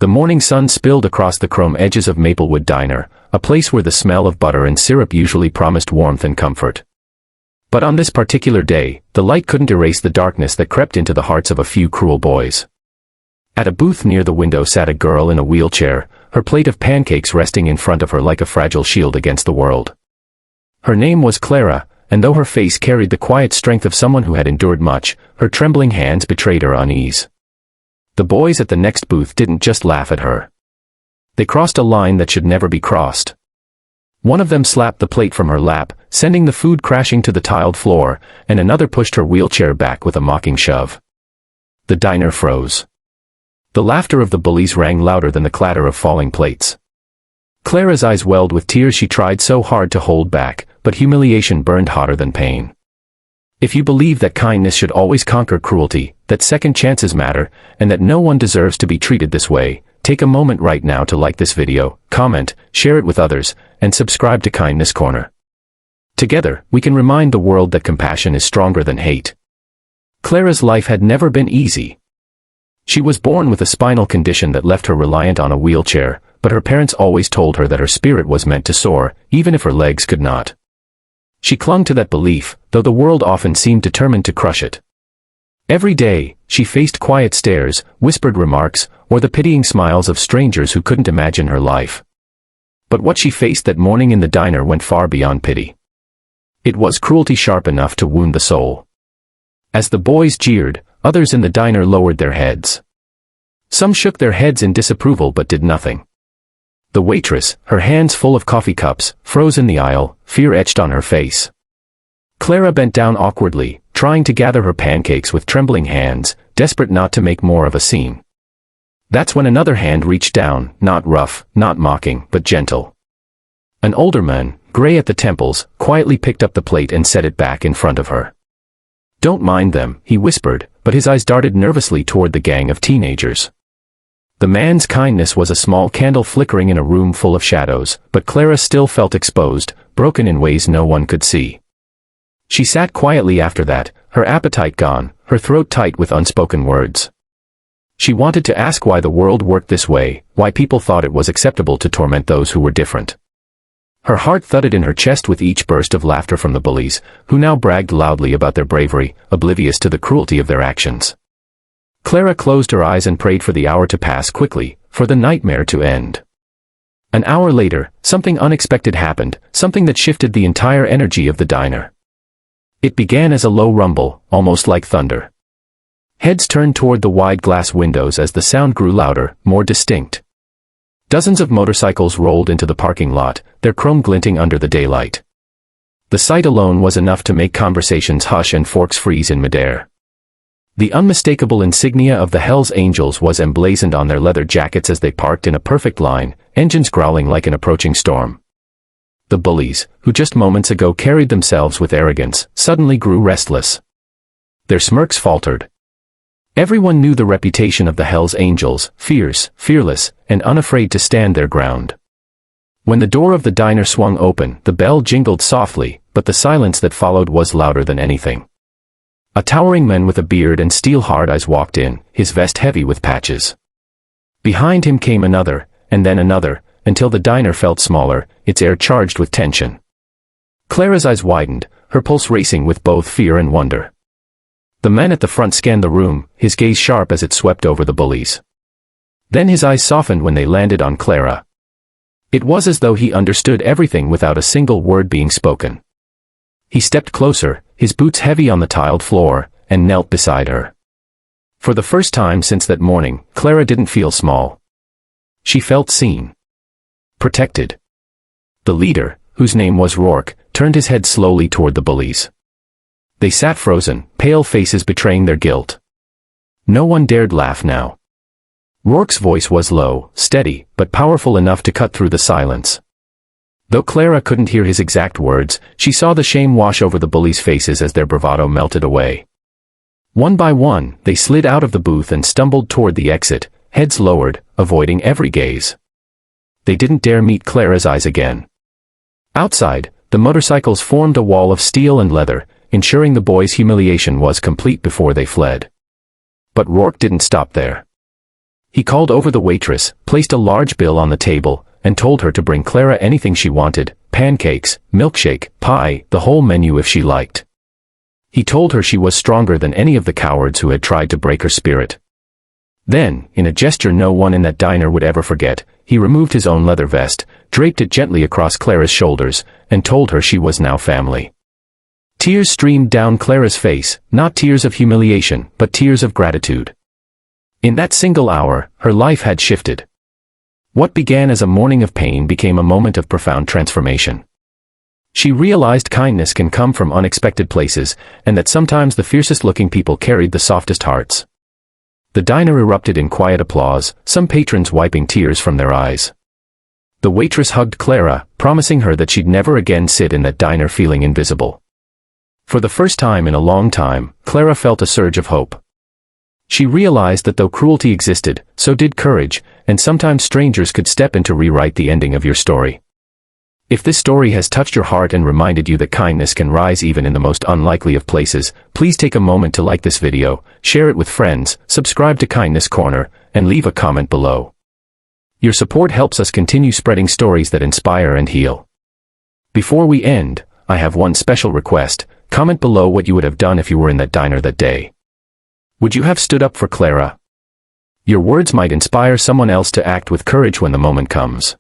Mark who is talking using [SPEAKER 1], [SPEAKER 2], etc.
[SPEAKER 1] The morning sun spilled across the chrome edges of Maplewood Diner, a place where the smell of butter and syrup usually promised warmth and comfort. But on this particular day, the light couldn't erase the darkness that crept into the hearts of a few cruel boys. At a booth near the window sat a girl in a wheelchair, her plate of pancakes resting in front of her like a fragile shield against the world. Her name was Clara, and though her face carried the quiet strength of someone who had endured much, her trembling hands betrayed her unease. The boys at the next booth didn't just laugh at her. They crossed a line that should never be crossed. One of them slapped the plate from her lap, sending the food crashing to the tiled floor, and another pushed her wheelchair back with a mocking shove. The diner froze. The laughter of the bullies rang louder than the clatter of falling plates. Clara's eyes welled with tears she tried so hard to hold back, but humiliation burned hotter than pain. If you believe that kindness should always conquer cruelty, that second chances matter, and that no one deserves to be treated this way, take a moment right now to like this video, comment, share it with others, and subscribe to Kindness Corner. Together, we can remind the world that compassion is stronger than hate. Clara's life had never been easy. She was born with a spinal condition that left her reliant on a wheelchair, but her parents always told her that her spirit was meant to soar, even if her legs could not. She clung to that belief, though the world often seemed determined to crush it. Every day, she faced quiet stares, whispered remarks, or the pitying smiles of strangers who couldn't imagine her life. But what she faced that morning in the diner went far beyond pity. It was cruelty sharp enough to wound the soul. As the boys jeered, others in the diner lowered their heads. Some shook their heads in disapproval but did nothing. The waitress, her hands full of coffee cups, froze in the aisle, fear etched on her face. Clara bent down awkwardly, trying to gather her pancakes with trembling hands, desperate not to make more of a scene. That's when another hand reached down, not rough, not mocking, but gentle. An older man, gray at the temples, quietly picked up the plate and set it back in front of her. "Don't mind them," he whispered, but his eyes darted nervously toward the gang of teenagers. The man's kindness was a small candle flickering in a room full of shadows, but Clara still felt exposed, broken in ways no one could see. She sat quietly after that, her appetite gone, her throat tight with unspoken words. She wanted to ask why the world worked this way, why people thought it was acceptable to torment those who were different. Her heart thudded in her chest with each burst of laughter from the bullies, who now bragged loudly about their bravery, oblivious to the cruelty of their actions. Clara closed her eyes and prayed for the hour to pass quickly, for the nightmare to end. An hour later, something unexpected happened, something that shifted the entire energy of the diner. It began as a low rumble, almost like thunder. Heads turned toward the wide glass windows as the sound grew louder, more distinct. Dozens of motorcycles rolled into the parking lot, their chrome glinting under the daylight. The sight alone was enough to make conversations hush and forks freeze in midair. The unmistakable insignia of the Hells Angels was emblazoned on their leather jackets as they parked in a perfect line, engines growling like an approaching storm. The bullies, who just moments ago carried themselves with arrogance, suddenly grew restless. Their smirks faltered. Everyone knew the reputation of the Hells Angels, fierce, fearless, and unafraid to stand their ground. When the door of the diner swung open, the bell jingled softly, but the silence that followed was louder than anything. A towering man with a beard and steel-hard eyes walked in, his vest heavy with patches. Behind him came another, and then another, until the diner felt smaller, its air charged with tension. Clara's eyes widened, her pulse racing with both fear and wonder. The man at the front scanned the room, his gaze sharp as it swept over the bullies. Then his eyes softened when they landed on Clara. It was as though he understood everything without a single word being spoken. He stepped closer, his boots heavy on the tiled floor, and knelt beside her. For the first time since that morning, Clara didn't feel small. She felt seen. Protected. The leader, whose name was Rourke, turned his head slowly toward the bullies. They sat frozen, pale faces betraying their guilt. No one dared laugh now. Rourke's voice was low, steady, but powerful enough to cut through the silence. Though Clara couldn't hear his exact words, she saw the shame wash over the bullies' faces as their bravado melted away. One by one, they slid out of the booth and stumbled toward the exit, heads lowered, avoiding every gaze. They didn't dare meet Clara's eyes again. Outside, the motorcycles formed a wall of steel and leather, ensuring the boys' humiliation was complete before they fled. But Rourke didn't stop there. He called over the waitress, placed a large bill on the table, and told her to bring Clara anything she wanted, pancakes, milkshake, pie, the whole menu if she liked. He told her she was stronger than any of the cowards who had tried to break her spirit. Then, in a gesture no one in that diner would ever forget, he removed his own leather vest, draped it gently across Clara's shoulders, and told her she was now family. Tears streamed down Clara's face, not tears of humiliation, but tears of gratitude. In that single hour, her life had shifted. What began as a morning of pain became a moment of profound transformation. She realized kindness can come from unexpected places, and that sometimes the fiercest-looking people carried the softest hearts. The diner erupted in quiet applause, some patrons wiping tears from their eyes. The waitress hugged Clara, promising her that she'd never again sit in that diner feeling invisible. For the first time in a long time, Clara felt a surge of hope. She realized that though cruelty existed, so did courage, and sometimes strangers could step in to rewrite the ending of your story. If this story has touched your heart and reminded you that kindness can rise even in the most unlikely of places, please take a moment to like this video, share it with friends, subscribe to Kindness Corner, and leave a comment below. Your support helps us continue spreading stories that inspire and heal. Before we end, I have one special request. Comment below what you would have done if you were in that diner that day. Would you have stood up for Clara? Your words might inspire someone else to act with courage when the moment comes.